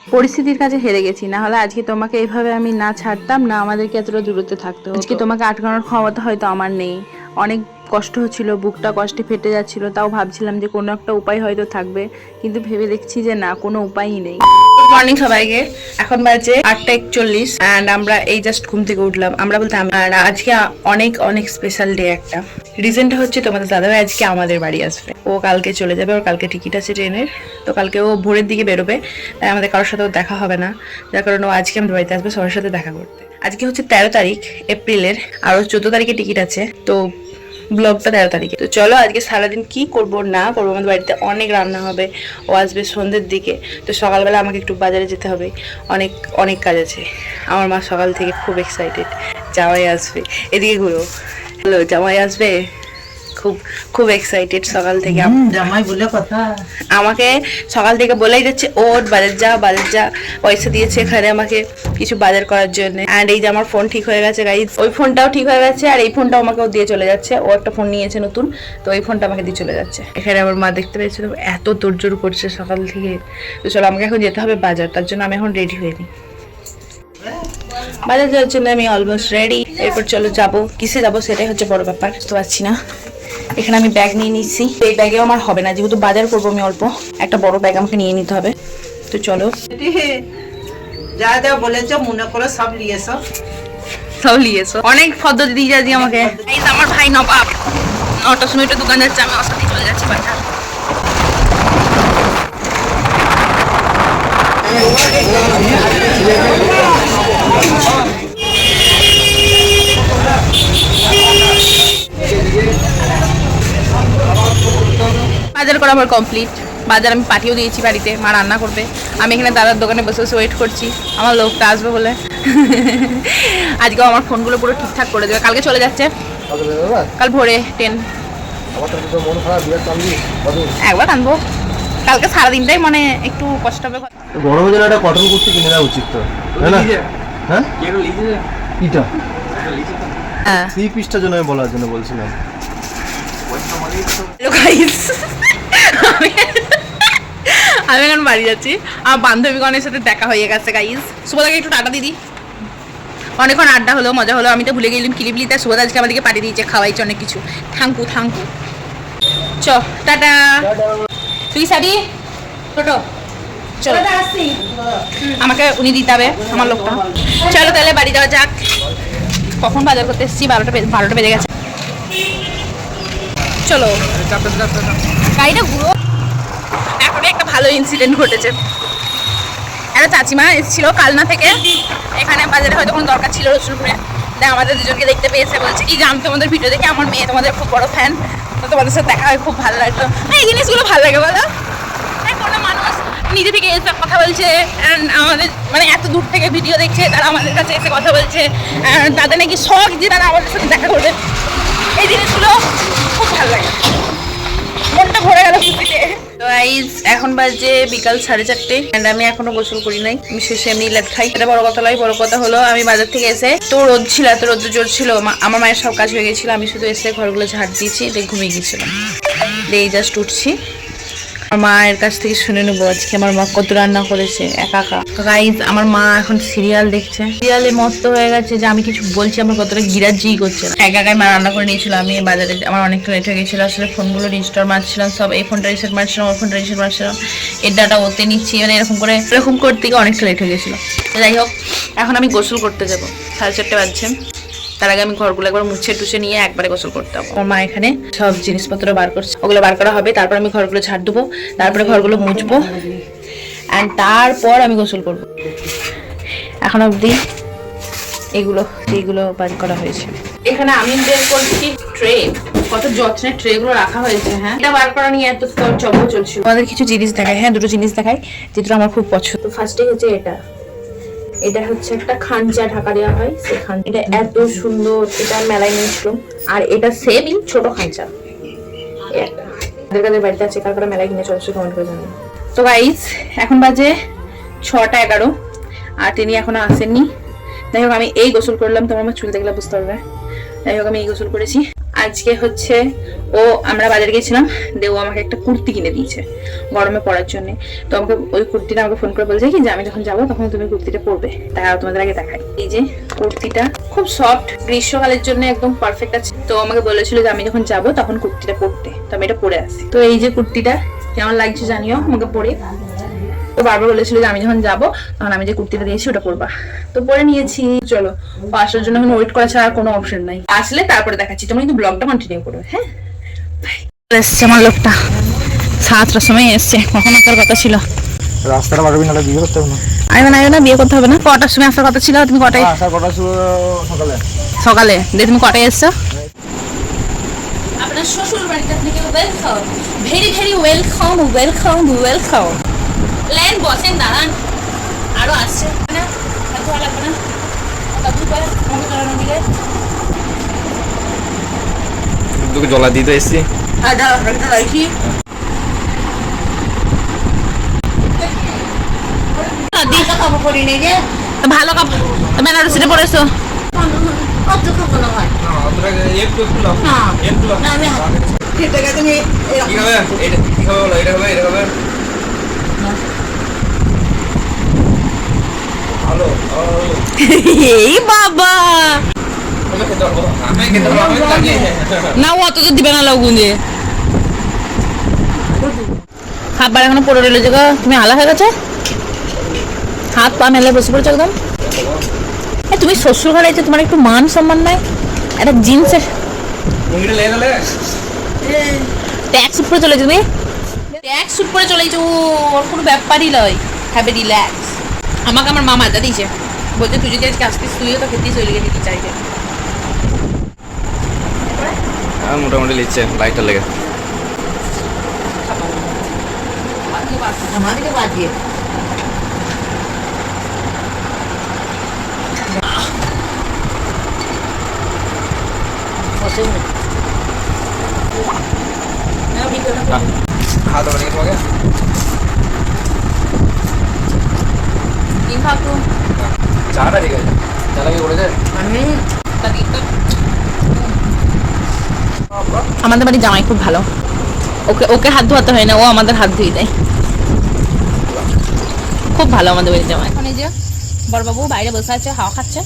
পরিস্থিতির কাছে হেরে গেছি, না হলে আজকে তোমাকে এইভাবে আমি না ছাড়তাম না, আমাদেরকে এতটা দূরত্বে থাকতে হতো। আজকে তোমাকে আটকানোর ক্ষমতা হয়তো আমার নেই। অনেক কষ্ট হচ্ছিল, বুকটা কষ্টে ফেটে যাচ্ছিল, তাও ভাবছিলাম যে কোনো একটা উপায় হয়তো থাকবে, কিন্তু ভেবে দেখছি যে না, কোনো উপায়ই নেই। গুড মর্নিং সবাইকে। এখন বাজে 8:41 অ্যান্ড আমরা এই জাস্ট ঘুম থেকে উঠলাম। আমরা বলতে আর আজকে অনেক অনেক স্পেশাল ডে একটা। রিজনটা হচ্ছে তোমাদের দাদাভাই আজকে আমাদের বাড়ি আসবে। ও কালকে চলে যাবে, ওর কালকে টিকিট আছে ট্রেনের, তো কালকে ও ভোরের দিকে বেরোবে, তাই আমাদের কারোর সাথেও দেখা হবে না, যার কারণে ও আজকে আমাদের বাড়িতে আসবে সবার সাথে দেখা করতে। আজকে হচ্ছে 13 তারিখ এপ্রিলের, আর 14 তারিখে টিকিট আছে, তো ব্লগটা 13 তারিখে। তো চলো আজকে সারাদিন কি করব না করবো, আমাদের বাড়িতে অনেক রান্না হবে, ও আসবে সন্ধ্যের দিকে, তো সকালবেলা আমাকে একটু বাজারে যেতে হবে, অনেক অনেক কাজ আছে। আমার মা সকাল থেকে খুব এক্সাইটেড, জামাই আসবে, এদিকে ঘুরো, হ্যালো জামাই আসবে, খুব খুব এক্সাইটেড সকাল থেকে। জামাই বলে কথা, আমাকে সকাল থেকে বলেই যাচ্ছে ওর বাজার যা বাজার যা, পয়সা দিয়েছে এখানে আমাকে কিছু বাজার করার জন্য। অ্যান্ড এই যে আমার ফোন ঠিক হয়ে গেছে গাইজ, ওই ফোনটাও ঠিক হয়ে গেছে, আর এই ফোনটাও আমাকে ও দিয়ে চলে যাচ্ছে। ও একটা ফোন নিয়েছে নতুন, তো ওই ফোনটা আমাকে দিয়ে চলে যাচ্ছে। এখানে আমার মা দেখতে পেয়েছিল এত তোড়জোড় করছে সকাল থেকে। তো চলো আমাকে এখন যেতে হবে বাজার, তার জন্য আমি এখন রেডি হয়ে নিই। বাজার যাওয়ার জন্য আমি অলমোস্ট রেডি। এরপর চলো যাবো, কিসে যাবো সেটাই হচ্ছে বড় ব্যাপার, বুঝতে পারছি না। এখানে আমি ব্যাগ নিয়ে নিচ্ছি, এই ব্যাগেও আমার হবে না, যেহেতু বাজার করবো আমি অল্প, একটা বড় ব্যাগ আমাকে নিয়ে নিতে হবে। তো চলো, যা যা বলেছ মনে করো সব নিয়েছো। সব নিয়েছো, অনেক পদ্ধতি দিয়ে যাচ্ছি আমাকে। এই যে আমার ভাই নবাব 9টার সময় একটা দোকান যাচ্ছে, আমি ওর সাথে চলে যাচ্ছি বাজার। বাজার করা আমার কমপ্লিট, বাজার আমি পাঠিয়েও দিয়েছি বাড়িতে, মা রান্না করবে। আমি এখানে দাদার দোকানে বসে বসে ওয়েট করছি আমার লোকটা আসবে বলে। আজকেও আমার ফোনগুলো পুরো ঠিকঠাক করে দেবে, কালকে চলে যাচ্ছে, কাল ভোরে 10। একবার আনবো, কালকে সারাদিনটাই মানে একটু কষ্ট হবে। গরমের জন্য একটা কটন কুর্তি কিনে নেওয়া উচিত তো, তাই না? হ্যাঁ এটা হ্যাঁ, 3 পিসটার জন্য আমি বলার জন্য বলছিলাম। আমি এখন বাড়ি যাচ্ছি, আমার বান্ধবীগণের সাথে দেখা হয়ে গেছে গাইজ। সুভদাকে একটু টাটা দিদি, অনেকক্ষণ আড্ডা হলো, মজা হলো। আমি তো ভুলে গেলাম কিলিবিলিতে সুভদা আজকে আমাদেরকে পাঠিয়ে দিয়েছে, খাওয়াইছে অনেক কিছু। থ্যাংকু থ্যাংকু, চ টাটা। তুই সারি ছোটো চলো, আমাকে উনি দিতে হবে আমার লোকটা। চলো তাহলে বাড়ি যাওয়া যাক। কখন বাজার করতে এসেছি, 12টা বেজে গেছে। চলো গাড়িটা ঘুরো। এখন একটা ভালো ইনসিডেন্ট ঘটেছে। একটা চাচিমা এসেছিল কালনা থেকে এখানে বাজারে, হয়তো কোনো দরকার ছিল রসুলপুরে, তাই আমাদের দুজনকে দেখতে পেয়েছে, বলছে কি জান তোমাদের ভিডিও দেখে আমার মেয়ে তোমাদের খুব বড় ফ্যান, তো তোমাদের সাথে দেখা হয় খুব ভালো লাগতো। এই জিনিসগুলো ভালো লাগে বলো, কোনো মানুষ নিজে থেকে এসে কথা বলছে, আমাদের মানে এত দূর থেকে ভিডিও দেখছে, তারা আমাদের কাছে এসে কথা বলছে, তাদের নাকি শখ যে তারা আমাদের সাথে দেখা করবে। এই জিনিসগুলো খুব ভালো লাগে, মনটা ভরে গেল খুশিতে। তো এখন বাজে বিকাল 4:30 এন্ড আমি এখনো গোসল করি নাই, আমি শেষে এমনি লেট খাই। এটা বড় কথা নয়, বড় কথা হলো আমি বাজার থেকে এসে, তো রোদ ছিল, এত রোদ জোর ছিল, আমার মায়ের সব কাজ হয়ে গেছিল, আমি শুধু এসে ঘরগুলো ঝাড় দিয়েছি, দিয়ে ঘুমিয়ে গেছিলাম। এই জাস্ট উঠছি, আমার মায়ের কাছ থেকে শুনে নেবো আজকে আমার মা কত রান্না করেছে একা একা। গাইজ আমার মা এখন সিরিয়াল দেখছে, সিরিয়ালে মস্ত হয়ে গেছে যে আমি কিছু বলছি আমার কতটা গিরাজি করছে না। একা একাই মা রান্না করে নিয়েছিল, আমি বাজারে আমার অনেকটা লেট হয়ে গেছিলো, আসলে ফোনগুলো রিস্টোর মারছিলাম সব, এই ফোনটা রিসেট মারছিলাম, ওর ফোনটা রিসেট মারছিলাম, এর ডাটা ওতে নিচ্ছি, মানে এরকম করতে গিয়ে অনেকটা লেট হয়ে গেছিলো। যাই হোক, এখন আমি গোসল করতে যাবো, 4:30 বাজছে। তার আগে আমি ঘরগুলো একবার মুছে টুছে নিয়ে একবারে গোসল করতে হবে। আমার মা এখানে সব জিনিসপত্র বার করছে, ওগুলো বার করা হবে, তারপর আমি ঘরগুলো ঝাড় দেবো, তারপরে ঘরগুলো মুছবো, অ্যান্ড তারপর আমি গোসল করবো। এখন অবধি এইগুলো বার করা হয়েছে। এখানে আমি বের করছি ট্রে, কত যত্নের ট্রে গুলো রাখা হয়েছে। হ্যাঁ, এটা বার করা নিয়ে এত চব্য চলছিল। আমাদের কিছু জিনিস দেখায়, হ্যাঁ দুটো জিনিস দেখায় যেটা আমার খুব পছন্দ। ফার্স্টে হচ্ছে এটা হচ্ছে একটা খাঞ্চা ঢাকা দেওয়া হয়, সেই খাঞ্চা, এটা এত সুন্দর, এটা মেলায় নিয়েছিলাম। আর এটা সেমই ছোট খাঞ্চা, কাদের বাড়িতে আছে, কার মেলায় কিনে চলছে কমেন্ট করে জানাবেন। তো গাইস এখন বাজে 6:11 আর তিনি এখনো আসেননি। যাই হোক আমি এই গোসল করলাম, তোমার আমার চুল দেখলে বুঝতে পারবে। যাই হোক আমি এই গোসল করেছি। আজকে হচ্ছে আমরা বাজারে গেছিলাম, দেও আমাকে একটা কুর্তি কিনে দিয়েছে গরমে পরার জন্য। তো আমাকে ওই কুর্তিটা আমাকে ফোন করে বলছে কি যে আমি যখন যাবো তখন তুমি কুর্তিটা পরবে। তাই তোমাদের আগে দেখাই, এই যে কুর্তিটা খুব সফট, গ্রীষ্মকালের জন্য একদম পারফেক্ট আছে। তো আমাকে বলেছিল যে আমি যখন যাবো তখন কুর্তিটা পরতে, তো আমি এটা পরে আসি। তো এই যে কুর্তিটা কেমন লাগছে জানিও আমাকে পরে। তো বারবার বলেছিল যে আমি যখন যাবো তখন আমি যে কুর্তিটা দিয়েছি ওটা পরবা, তো পরে নিয়েছি। চলো, আসার জন্য এখন ওয়েট করা ছাড়া আর কোনো অপশন নাই, আসলে তারপরে দেখাচ্ছি। তোমরা কিন্তু ব্লগটা কন্টিনিউ করবে। হ্যাঁ, এসছে আমার লোকটা 7টার সময় এসছে, কখন আসার কথা ছিল। রাস্তাটা পারবি না, বিয়ে করতে হবে না। আইবে না, বিয়ে করতে হবে না। কটার সময় আসার কথা ছিল? তুমি কটায় আসার কথা ছিল? সকালে। সকালে দিয়ে তুমি কটায় এসছো? আপনার শ্বশুর বাড়িতে আপনাকে welcome, very very welcome, welcome, welcome. Plan বসেন, দাঁড়ান, আরো আসছে না, এত ভালো লাগবে না। তোকে জলা দিতে এসছি। ভালো কাপড় বেনারসিতে পরেছো? এই বাবা না, ও অত তো দিবে না লগুন দিয়ে। খাবার এখনো পড়ে রইলো যে, তুমি আলা হয়ে গেছে, হাত পা মেলে বসে পড়েছো একদম। তুমি শ্বশুর ঘরে আছে, তোমার একটু মান সম্মান নাই? একটা জিন্সের ট্যাক্স শুট পরে চলেছো, তুমি ট্যাক্স শুট পরে চলেছো, ওর কোনো ব্যাপারই নয়। Heavy relax. আমাকে আমার মামা আদা দিয়েছে, বলছে তুই যদি আজকে আসতিস তুইও তো খেতেই চলে গেলি চাইতে। মোটামুটি লিখছে লাইটটা লেগে। আমাকে বাজিয়ে হাত ধরে তোমাকে চাটা ঠিক আছে, চাটা কি করেছে? আমাদের বাড়ির জামাই খুব ভালো, ওকে ওকে হাত ধোয়াতে হয় না, ও আমাদের হাত ধুয়ে দেয়। খুব ভালো আমাদের বাড়ির জামাই। এখন এই যে বড়বাবু বাইরে বসে আছে, হাওয়া খাচ্ছে,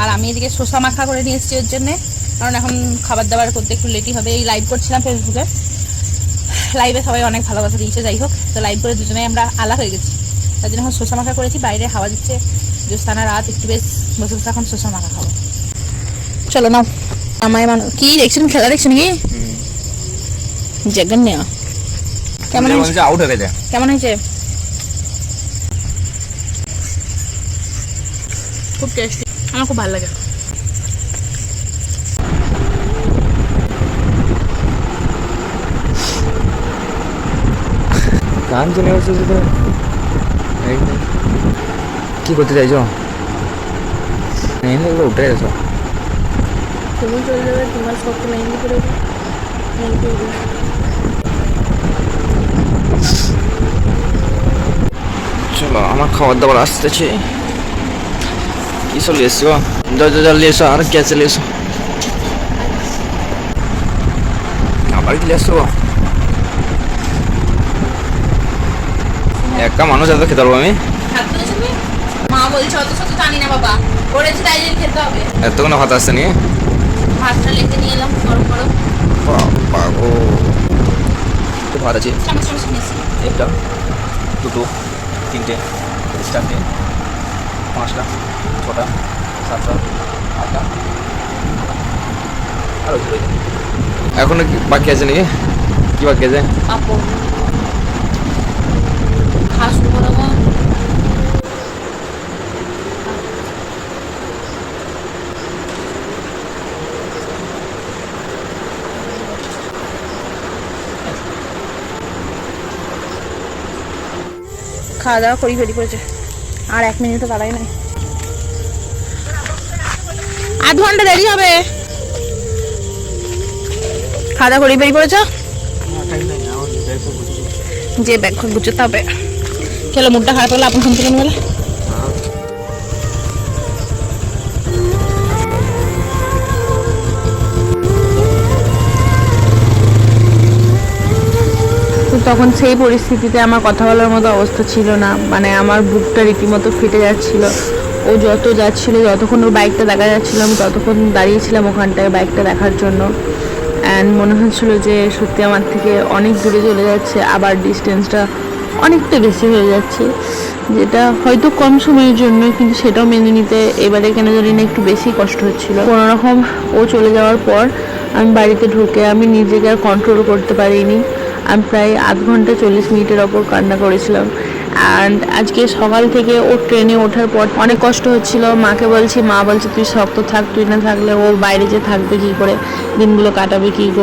আর আমি এদিকে শসা মাখা করে নিয়ে এসেছি ওর জন্যে, কারণ এখন খাবার দাবার করতে একটু লেটই হবে। এই লাইভ করছিলাম ফেসবুকে, লাইভে সবাই অনেক ভালোবাসা দিয়েছে। যাই হোক, তো লাইভ করে দুজনেই আমরা আলা হয়ে গেছি, তার জন্য এখন শসা মাখা করেছি। বাইরে হাওয়া দিচ্ছে, জ্যোৎস্না রাত, একটু বেশ বসে বসে এখন শসা মাখা খাবো। চলো নাও। আমায় কি দেখছেন, খেলা দেখছেন কি? জগন্যা কেমন হয়েছে? আউট হয়ে গেছে। কেমন হয়েছে? খুব টেস্টি, আমার খুব ভালো লাগে। গান শুনে হচ্ছে তো কি করতে চাইছো? উঠে গেছো? তুমি চলে যাবে, তোমার সব মেহেন্দি করে চলো, আমার খাবার দাবার আসতেছে। কি চলে এসছো? জলদি এসো, আর কে চলে এসো, আবার কি এসো? একা মানুষ এত খেতে পারবো আমি? মা বলছে অত শত জানি না বাবা, করেছি তাই জন্য খেতে হবে। এতক্ষণ ভাত আসছে নি? ভাতটা লেখে নিয়ে এলাম গরম গরম। বাবা গো, তো ভাত আছে। একটা, দুটো, তিনটে, চারটে, পাঁচটা, ছটা, সাতটা, আটটা, আরো এখনো বাকি আছে নাকি? কি বাকি আছে? পাপড় খাস করবো। খাওয়া দাওয়া করি ফেরি করেছে, আর 1 মিনিটও দাঁড়াই নাই, 8 ঘন্টা দেরি হবে। খাওয়া দাওয়া করি ফেরি করেছ, যে ব্যাগ গুছোতে হবে। খেলো, মুডটা খারাপ হলে আপন ফোন থেকে বলে। তখন সেই পরিস্থিতিতে আমার কথা বলার মতো অবস্থা ছিল না, মানে আমার বুকটা রীতিমতো ফেটে যাচ্ছিল। ও যত যাচ্ছিলো, যতক্ষণ ওর বাইকটা দেখা যাচ্ছিলো আমি ততক্ষণ দাঁড়িয়েছিলাম ওখানটায় বাইকটা দেখার জন্য। অ্যান্ড মনে হচ্ছিলো যে সত্যি আমার থেকে অনেক দূরে চলে যাচ্ছে, আবার ডিস্টেন্সটা অনেকটা বেশি হয়ে যাচ্ছে, যেটা হয়তো কম সময়ের জন্য, কিন্তু সেটাও মেনে নিতে এবারে কেন জানি না একটু বেশি কষ্ট হচ্ছিল। কোনোরকম ও চলে যাওয়ার পর আমি বাড়িতে ঢুকে আমি নিজেকে আর কন্ট্রোল করতে পারিনি। আমি প্রায় আধ ঘন্টা 40 মিনিটের ওপর কান্না করেছিলাম। অ্যান্ড আজকে সকাল থেকে ও ট্রেনে ওঠার পর অনেক কষ্ট হচ্ছিল। মাকে বলছি, মা বলছে তুই শক্ত থাক, তুই না থাকলে ও বাইরে যে থাকবে কী করে, দিনগুলো কাটাবে কী করে।